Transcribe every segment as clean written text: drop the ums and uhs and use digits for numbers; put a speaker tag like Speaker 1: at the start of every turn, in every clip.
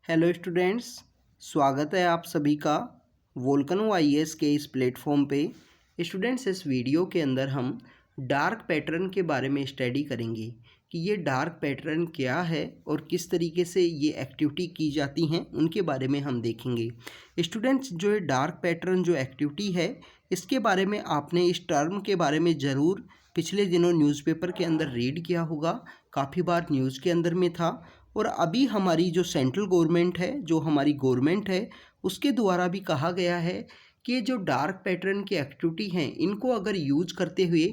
Speaker 1: Hello students, स्वागत है आप सभी का वोल्केनो आईएएस के इस प्लेटफॉर्म पे। स्टूडेंट्स, इस वीडियो के अंदर हम डार्क पैटर्न के बारे में स्टडी करेंगे कि ये डार्क पैटर्न क्या है और किस तरीके से ये एक्टिविटी की जाती हैं, उनके बारे में हम देखेंगे। स्टूडेंट्स, जो ये डार्क पैटर्न जो एक्टिविटी है, इसके बारे में आपने इस टर्म के बारे में ज़रूर पिछले दिनों न्यूज़पेपर के अंदर रीड किया होगा, काफ़ी बार न्यूज़ के अंदर में था। और अभी हमारी जो सेंट्रल गवर्नमेंट है, जो हमारी गवर्नमेंट है, उसके द्वारा भी कहा गया है कि जो डार्क पैटर्न की एक्टिविटी हैं, इनको अगर यूज करते हुए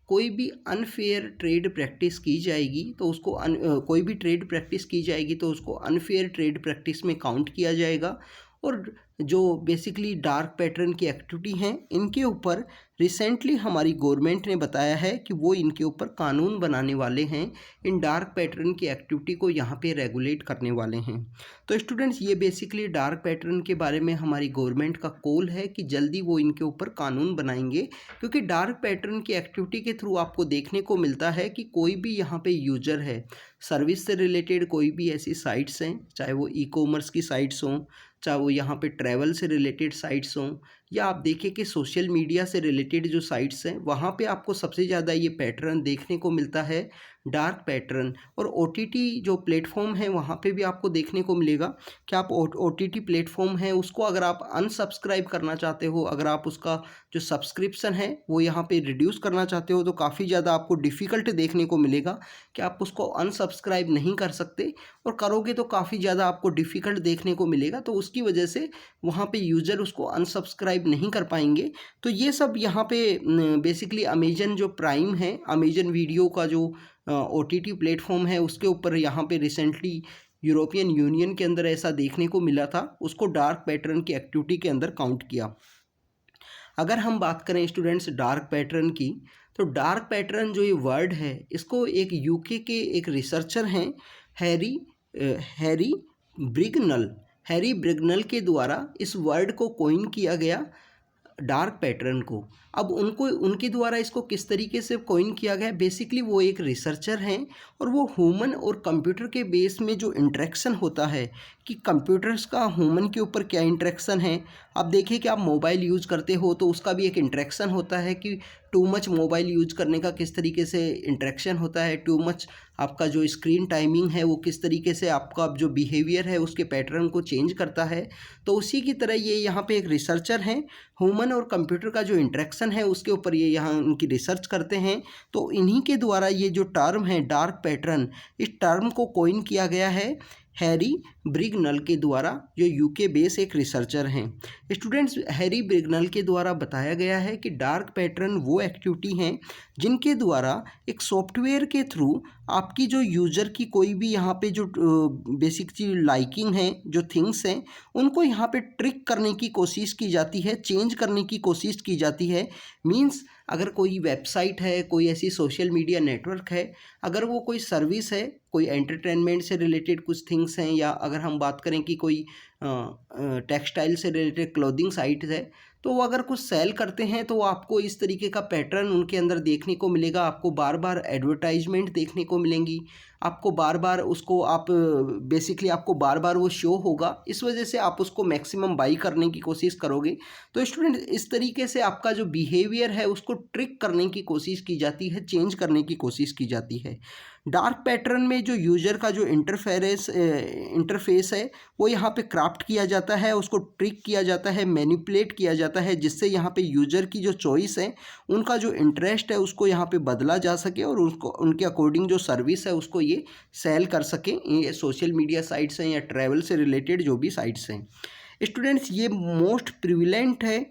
Speaker 1: कोई भी अनफेयर ट्रेड प्रैक्टिस की जाएगी तो उसको कोई भी ट्रेड प्रैक्टिस की जाएगी तो उसको अनफेयर ट्रेड प्रैक्टिस में काउंट किया जाएगा। और जो बेसिकली डार्क पैटर्न की एक्टिविटी हैं, इनके ऊपर रिसेंटली हमारी गवर्नमेंट ने बताया है कि वो इनके ऊपर कानून बनाने वाले हैं, इन डार्क पैटर्न की एक्टिविटी को यहाँ पे रेगुलेट करने वाले हैं। तो स्टूडेंट्स, ये बेसिकली डार्क पैटर्न के बारे में हमारी गवर्नमेंट का कॉल है कि जल्दी वो इनके ऊपर कानून बनाएंगे, क्योंकि डार्क पैटर्न की एक्टिविटी के थ्रू आपको देखने को मिलता है कि कोई भी यहाँ पे यूजर है, सर्विस से रिलेटेड कोई भी ऐसी साइट्स हैं, चाहे वो ई कॉमर्स की साइट्स हों, चाहे वो यहाँ पे ट्रैवल से रिलेटेड साइट्स हों, या आप देखें कि सोशल मीडिया से रिलेटेड जो साइट्स हैं, वहाँ पे आपको सबसे ज़्यादा ये पैटर्न देखने को मिलता है, डार्क पैटर्न। और ओटीटी जो प्लेटफॉर्म है, वहाँ पे भी आपको देखने को मिलेगा कि आप ओटीटी प्लेटफॉर्म है, उसको अगर आप अनसब्सक्राइब करना चाहते हो, अगर आप उसका जो सब्सक्रिप्शन है वो यहाँ पे रिड्यूस करना चाहते हो, तो काफ़ी ज़्यादा आपको डिफ़िकल्ट देखने को मिलेगा कि आप उसको अनसब्सक्राइब नहीं कर सकते, और करोगे तो काफ़ी ज़्यादा आपको डिफ़िकल्ट देखने को मिलेगा। तो उसकी वजह से वहाँ पे यूज़र उसको अनसब्सक्राइब नहीं कर पाएंगे। तो ये सब यहाँ पे बेसिकली अमेजन जो प्राइम है, अमेजन वीडियो का जो ओटीटी प्लेटफॉर्म है, उसके ऊपर यहाँ पे रिसेंटली यूरोपियन यूनियन के अंदर ऐसा देखने को मिला था, उसको डार्क पैटर्न की एक्टिविटी के अंदर काउंट किया। अगर हम बात करें स्टूडेंट्स डार्क पैटर्न की, तो डार्क पैटर्न जो ये वर्ड है, इसको एक यूके के एक रिसर्चर हैं, हैरी हैरी ब्रिगनल हैरी ब्रिगनल के द्वारा इस वर्ड को कॉइन किया गया, डार्क पैटर्न को। अब उनके द्वारा इसको किस तरीके से कॉइन किया गया, बेसिकली वो एक रिसर्चर हैं और वो ह्यूमन और कंप्यूटर के बेस में जो इंटरेक्शन होता है कि कंप्यूटर्स का ह्यूमन के ऊपर क्या इंटरेक्शन है। आप देखिए कि आप मोबाइल यूज़ करते हो तो उसका भी एक इंटरेक्शन होता है कि टू मच मोबाइल यूज करने का किस तरीके से इंटरेक्शन होता है, टू मच आपका जो स्क्रीन टाइमिंग है वो किस तरीके से आपका जो बिहेवियर है उसके पैटर्न को चेंज करता है। तो उसी की तरह ये यहाँ पे एक रिसर्चर हैं, ह्यूमन और कंप्यूटर का जो इंटरेक्शन है उसके ऊपर ये यहाँ उनकी रिसर्च करते हैं। तो इन्हीं के द्वारा ये जो टर्म है डार्क पैटर्न, इस टर्म को कॉइन किया गया है हैरी ब्रिगनल के द्वारा, जो यूके बेस एक रिसर्चर हैं। स्टूडेंट्स, हैरी ब्रिगनल के द्वारा बताया गया है कि डार्क पैटर्न वो एक्टिविटी हैं जिनके द्वारा एक सॉफ्टवेयर के थ्रू आपकी जो यूज़र की कोई भी यहाँ पे जो बेसिक चीज लाइकिंग है, जो थिंग्स हैं, उनको यहाँ पे ट्रिक करने की कोशिश की जाती है, चेंज करने की कोशिश की जाती है। मीन्स अगर कोई वेबसाइट है, कोई ऐसी सोशल मीडिया नेटवर्क है, अगर वो कोई सर्विस है, कोई एंटरटेनमेंट से रिलेटेड कुछ थिंग्स हैं, या अगर हम बात करें कि कोई टेक्सटाइल से रिलेटेड क्लोथिंग साइट है, तो वो अगर कुछ सेल करते हैं तो आपको इस तरीके का पैटर्न उनके अंदर देखने को मिलेगा। आपको बार बार एडवर्टाइजमेंट देखने को मिलेंगी, आपको बार बार उसको आप बेसिकली आपको बार बार वो शो होगा, इस वजह से आप उसको मैक्सिमम बाई करने की कोशिश करोगे। तो स्टूडेंट, इस तरीके से आपका जो बिहेवियर है उसको ट्रिक करने की कोशिश की जाती है, चेंज करने की कोशिश की जाती है। डार्क पैटर्न में जो यूज़र का जो इंटरफेस है वो यहाँ पे क्राफ्ट किया जाता है, उसको ट्रिक किया जाता है, मैनिपुलेट किया जाता है, जिससे यहाँ पे यूज़र की जो चॉइस है, उनका जो इंटरेस्ट है उसको यहाँ पे बदला जा सके और उसको उनके अकॉर्डिंग जो सर्विस है उसको ये सेल कर सकें। ये सोशल मीडिया साइट्स हैं या ट्रैवल से रिलेटेड जो भी साइट्स हैं। स्टूडेंट्स, ये मोस्ट प्रिविलेंट है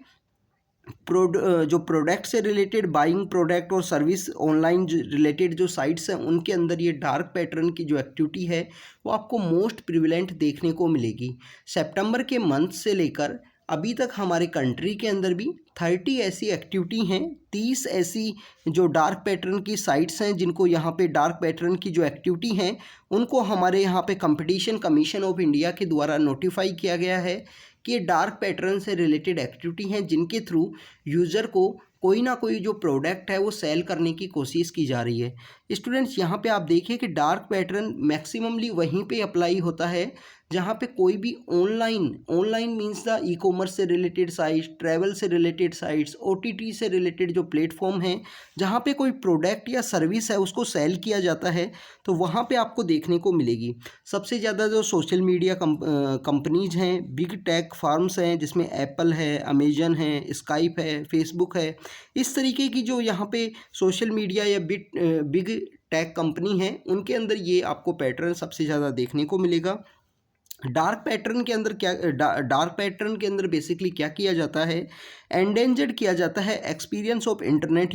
Speaker 1: जो प्रोडक्ट से रिलेटेड, बाइंग प्रोडक्ट और सर्विस ऑनलाइन रिलेटेड जो साइट्स हैं, उनके अंदर ये डार्क पैटर्न की जो एक्टिविटी है वो आपको मोस्ट प्रिविलेंट देखने को मिलेगी। सितंबर के मंथ से लेकर अभी तक हमारे कंट्री के अंदर भी 30 ऐसी एक्टिविटी हैं, 30 ऐसी जो डार्क पैटर्न की साइट्स हैं जिनको यहाँ पे डार्क पैटर्न की जो एक्टिविटी हैं उनको हमारे यहाँ पे कंपटीशन कमीशन ऑफ इंडिया के द्वारा नोटिफाई किया गया है कि ये डार्क पैटर्न से रिलेटेड एक्टिविटी हैं जिनके थ्रू यूज़र को कोई ना कोई जो प्रोडक्ट है वो सेल करने की कोशिश की जा रही है। स्टूडेंट्स, यहाँ पे आप देखिए कि डार्क पैटर्न मैक्सिममली वहीं पे अप्लाई होता है जहाँ पे कोई भी online means the e commerce से रिलेटेड साइट्स, ट्रैवल से रिलेटेड साइट्स, OTT से रिलेटेड जो प्लेटफॉर्म हैं, जहाँ पे कोई प्रोडक्ट या सर्विस है उसको सेल किया जाता है, तो वहाँ पे आपको देखने को मिलेगी। सबसे ज़्यादा जो सोशल मीडिया कंपनीज हैं, बिग टेक फार्म्स हैं, जिसमें एप्पल है, अमेजन है, स्काइप है, फेसबुक है, इस तरीके की जो यहाँ पे सोशल मीडिया या बिग टेक कंपनी है, उनके अंदर ये आपको पैटर्न सबसे ज़्यादा देखने को मिलेगा। डार्क पैटर्न के अंदर डार्क पैटर्न के अंदर बेसिकली क्या किया जाता है, एंडेंजर्ड किया जाता है एक्सपीरियंस ऑफ इंटरनेट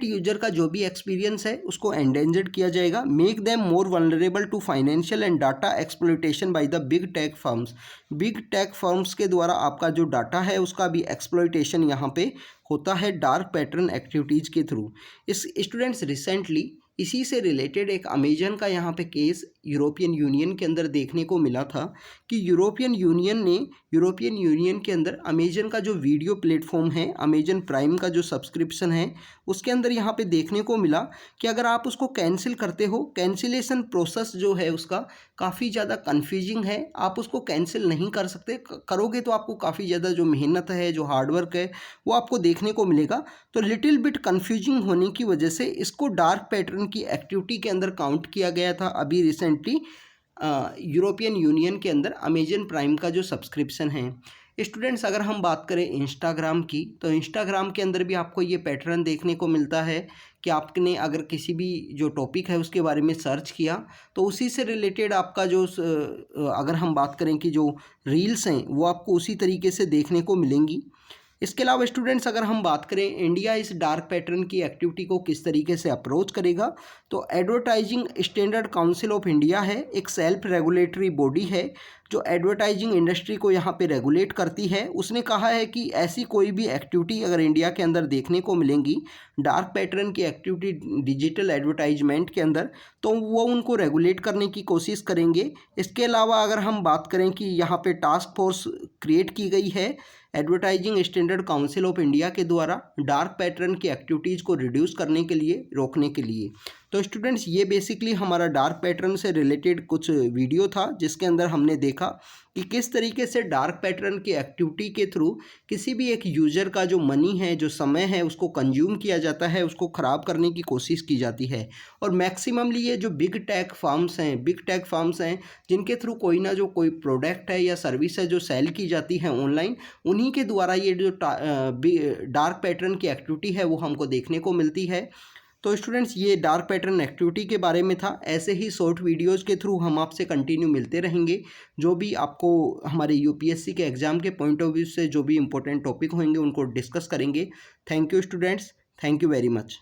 Speaker 1: यूजर का जो भी एक्सपीरियंस है उसको एंडेंजर्ड किया जाएगा। Make them more vulnerable to financial and data exploitation by the big tech firms के द्वारा आपका जो डाटा है उसका भी एक्सप्लॉयटेशन यहाँ पे होता है डार्क पैटर्न एक्टिविटीज़ के थ्रू। इस स्टूडेंट्स रिसेंटली इसी से रिलेटेड एक अमेजन का यहाँ पे केस यूरोपियन यूनियन के अंदर देखने को मिला था कि यूरोपियन यूनियन के अंदर अमेजन का जो वीडियो प्लेटफॉर्म है, अमेजन प्राइम का जो सब्सक्रिप्शन है, उसके अंदर यहाँ पे देखने को मिला कि अगर आप उसको कैंसिल करते हो, कैंसिलेशन प्रोसेस जो है उसका काफ़ी ज़्यादा कन्फ्यूजिंग है, आप उसको कैंसिल नहीं कर सकते, करोगे तो आपको काफ़ी ज़्यादा जो मेहनत है, जो हार्डवर्क है, वो आपको देखने को मिलेगा। तो लिटिल बिट कन्फ्यूजिंग होने की वजह से इसको डार्क पैटर्न की एक्टिविटी के अंदर काउंट किया गया था अभी रिसेंटली यूरोपियन यूनियन के अंदर अमेजन प्राइम का जो सब्सक्रिप्शन है। स्टूडेंट्स, अगर हम बात करें इंस्टाग्राम की, तो इंस्टाग्राम के अंदर भी आपको ये पैटर्न देखने को मिलता है कि आपने अगर किसी भी जो टॉपिक है उसके बारे में सर्च किया तो उसी से रिलेटेड आपका जो अगर हम बात करें कि जो रील्स हैं वो आपको उसी तरीके से देखने को मिलेंगी। इसके अलावा स्टूडेंट्स, अगर हम बात करें इंडिया इस डार्क पैटर्न की एक्टिविटी को किस तरीके से अप्रोच करेगा, तो advertising standard council of India है, एक सेल्फ रेगुलेटरी बॉडी है जो एडवर्टाइजिंग इंडस्ट्री को यहाँ पे रेगुलेट करती है। उसने कहा है कि ऐसी कोई भी एक्टिविटी अगर इंडिया के अंदर देखने को मिलेंगी, डार्क पैटर्न की एक्टिविटी डिजिटल एडवर्टाइजमेंट के अंदर, तो वो उनको रेगुलेट करने की कोशिश करेंगे। इसके अलावा अगर हम बात करें कि यहाँ पे टास्क फोर्स क्रिएट की गई है advertising standard council of India के द्वारा डार्क पैटर्न की एक्टिविटीज़ को रिड्यूस करने के लिए, रोकने के लिए। तो स्टूडेंट्स, ये बेसिकली हमारा डार्क पैटर्न से रिलेटेड कुछ वीडियो था जिसके अंदर हमने देखा कि किस तरीके से डार्क पैटर्न की एक्टिविटी के थ्रू किसी भी एक यूज़र का जो मनी है, जो समय है, उसको कंज्यूम किया जाता है, उसको ख़राब करने की कोशिश की जाती है। और मैक्सिममली ये जो बिग टेक फार्म्स हैं जिनके थ्रू कोई ना जो कोई प्रोडक्ट है या सर्विस है जो सेल की जाती है ऑनलाइन, उन्हीं के द्वारा ये जो डार्क पैटर्न की एक्टिविटी है वो हमको देखने को मिलती है। तो स्टूडेंट्स, ये डार्क पैटर्न एक्टिविटी के बारे में था। ऐसे ही शॉर्ट वीडियोस के थ्रू हम आपसे कंटिन्यू मिलते रहेंगे, जो भी आपको हमारे यूपीएससी के एग्ज़ाम के पॉइंट ऑफ व्यू से जो भी इंपॉर्टेंट टॉपिक होंगे उनको डिस्कस करेंगे। Thank you students, thank you very much.